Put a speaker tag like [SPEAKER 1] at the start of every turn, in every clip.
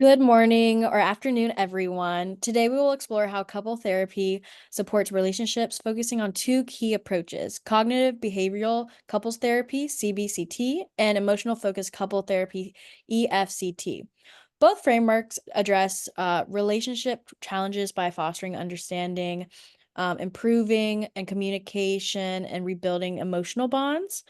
[SPEAKER 1] Good morning or afternoon, everyone. Today, we will explore how couple therapy supports relationships, focusing on two key approaches: cognitive behavioral couples therapy, CBCT, and emotional focused couple therapy, EFCT. Both frameworks address relationship challenges by fostering understanding, improving and communication, and rebuilding emotional bonds.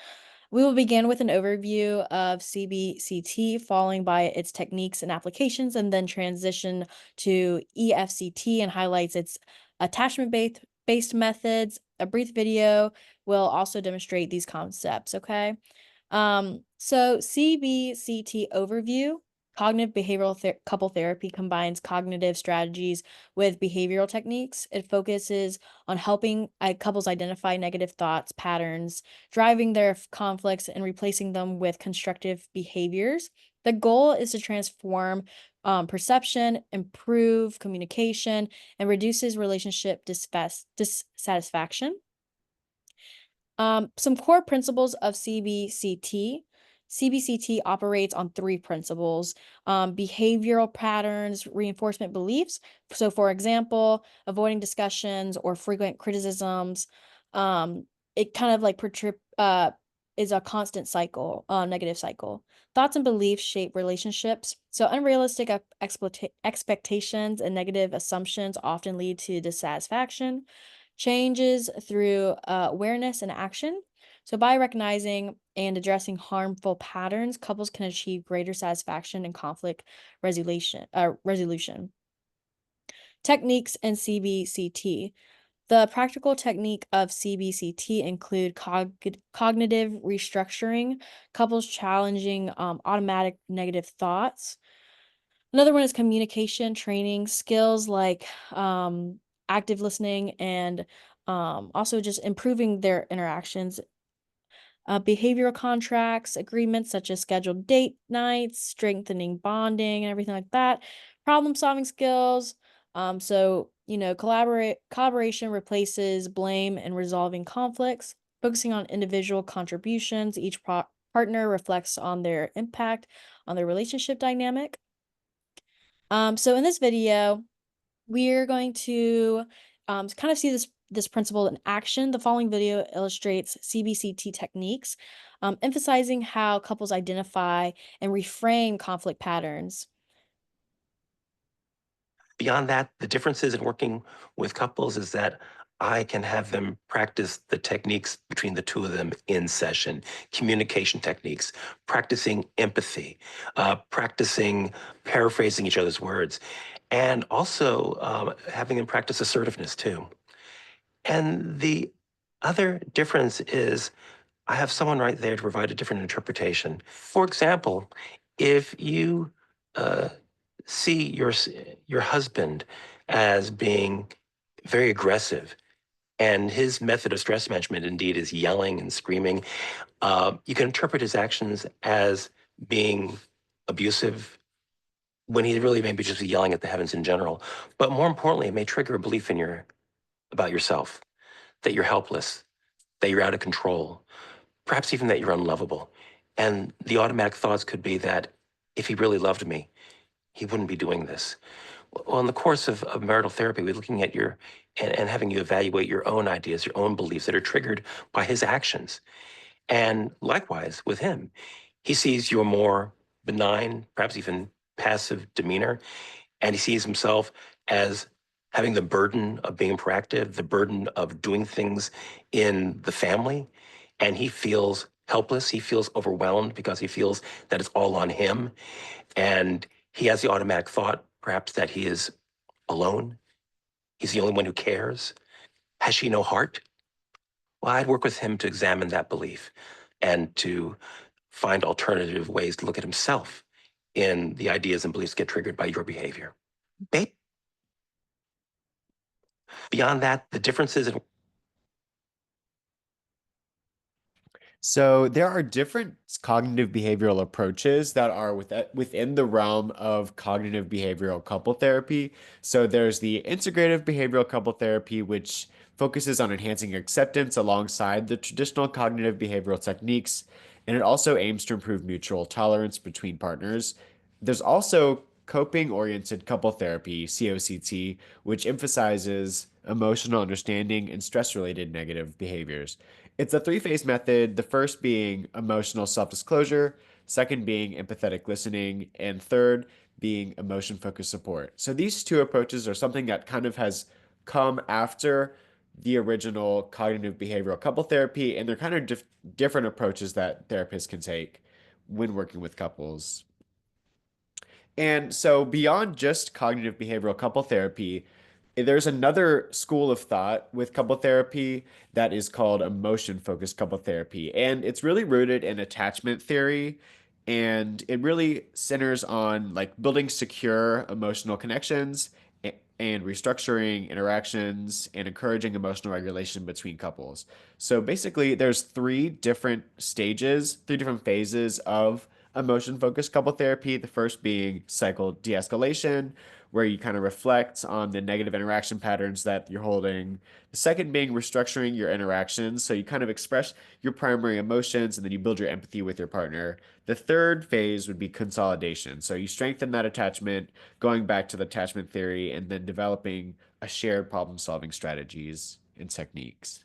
[SPEAKER 1] We will begin with an overview of CBCT, following by its techniques and applications, and then transition to EFCT and highlights its attachment based methods. A brief video will also demonstrate these concepts, okay? So CBCT overview. Cognitive behavioral couple therapy combines cognitive strategies with behavioral techniques. It focuses on helping couples identify negative thoughts, patterns, driving their conflicts, and replacing them with constructive behaviors. The goal is to transform perception, improve communication, and reduces relationship dissatisfaction. Some core principles of CBCT. CBCT operates on three principles: behavioral patterns, reinforcement beliefs. So, for example, avoiding discussions or frequent criticisms. It kind of like is a constant cycle, negative cycle. Thoughts and beliefs shape relationships. So, unrealistic expectations and negative assumptions often lead to dissatisfaction. Changes through awareness and action. So, by recognizing and addressing harmful patterns, couples can achieve greater satisfaction and conflict resolution. Techniques in CBCT. The practical technique of CBCT include cognitive restructuring, couples challenging automatic negative thoughts. Another one is communication training, skills like active listening and also just improving their interactions. Behavioral contracts, agreements such as scheduled date nights, strengthening bonding, and everything like that. Problem solving skills. Collaboration replaces blame and resolving conflicts. Focusing on individual contributions, each partner reflects on their impact on their relationship dynamic. So in this video, we're going to kind of see this principle in action. The following video illustrates CBCT techniques, emphasizing how couples identify and reframe conflict patterns.
[SPEAKER 2] Beyond that, the differences in working with couples is that I can have them practice the techniques between the two of them in session, communication techniques, practicing empathy, practicing paraphrasing each other's words, and also having them practice assertiveness too. And the other difference is I have someone right there to provide a different interpretation. For example, if you uh, see your husband as being very aggressive, and his method of stress management indeed is yelling and screaming, you can interpret his actions as being abusive when he really may be just yelling at the heavens in general. But more importantly, it may trigger a belief in your about yourself, that you're helpless, that you're out of control, perhaps even that you're unlovable. And the automatic thoughts could be that if he really loved me, he wouldn't be doing this. Well, in the course of marital therapy, we're looking at and having you evaluate your own ideas, your own beliefs that are triggered by his actions. And likewise with him, he sees your more benign, perhaps even passive demeanor, and he sees himself as having the burden of being proactive, the burden of doing things in the family. And he feels helpless. He feels overwhelmed because he feels that it's all on him. And he has the automatic thought, perhaps, that he is alone. He's the only one who cares. Has she no heart? Well, I'd work with him to examine that belief and to find alternative ways to look at himself in the ideas and beliefs get triggered by your behavior. Beyond that, the differences in
[SPEAKER 3] So there are different cognitive behavioral approaches that are within the realm of cognitive behavioral couple therapy. So there's the integrative behavioral couple therapy, which focuses on enhancing acceptance alongside the traditional cognitive behavioral techniques, and it also aims to improve mutual tolerance between partners. There's also coping-oriented couple therapy, COCT, which emphasizes emotional understanding and stress-related negative behaviors. It's a three-phase method, the first being emotional self-disclosure, second being empathetic listening, and third being emotion-focused support. So these two approaches are something that kind of has come after the original cognitive behavioral couple therapy, and they're kind of different approaches that therapists can take when working with couples. And so, beyond just cognitive behavioral couple therapy, there's another school of thought with couple therapy that is called emotion focused couple therapy. And it's really rooted in attachment theory. And it really centers on like building secure emotional connections and restructuring interactions and encouraging emotional regulation between couples. So basically, there's three different stages, three different phases of emotion focused couple therapy. The first being cycle de escalation, where you kind of reflect on the negative interaction patterns that you're holding. The second being restructuring your interactions. So you kind of express your primary emotions and then you build your empathy with your partner. The third phase would be consolidation. So you strengthen that attachment, going back to the attachment theory, and then developing a shared problem solving strategies and techniques.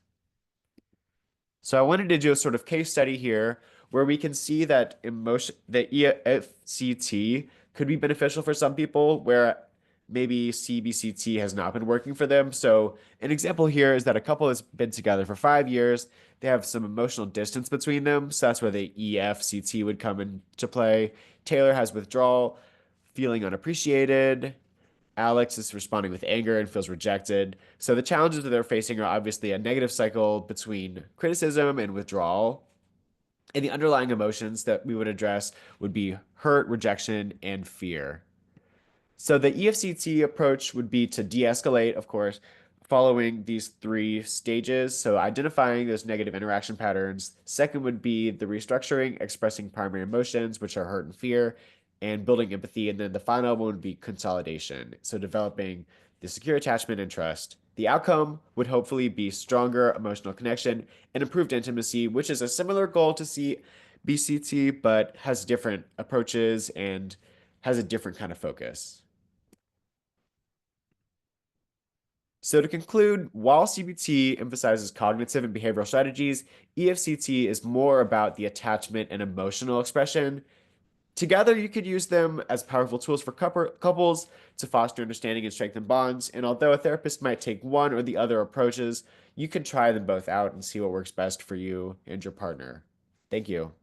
[SPEAKER 3] So I wanted to do a sort of case study here where we can see that that EFCT could be beneficial for some people where maybe CBCT has not been working for them. So an example here is that a couple has been together for 5 years. They have some emotional distance between them. So that's where the EFCT would come into play. Taylor has withdrawal, feeling unappreciated. Alex is responding with anger and feels rejected. So the challenges that they're facing are obviously a negative cycle between criticism and withdrawal. And the underlying emotions that we would address would be hurt, rejection, and fear. So the EFCT approach would be to de-escalate, of course, following these three stages. So identifying those negative interaction patterns. Second would be the restructuring, expressing primary emotions, which are hurt and fear, and building empathy. And then the final one would be consolidation. So developing the secure attachment and trust. The outcome would hopefully be stronger emotional connection and improved intimacy, which is a similar goal to CBCT, but has different approaches and has a different kind of focus. So to conclude, while CBT emphasizes cognitive and behavioral strategies, EFCT is more about the attachment and emotional expression. Together, you could use them as powerful tools for couples to foster understanding and strengthen bonds. And although a therapist might take one or the other approaches, you can try them both out and see what works best for you and your partner. Thank you.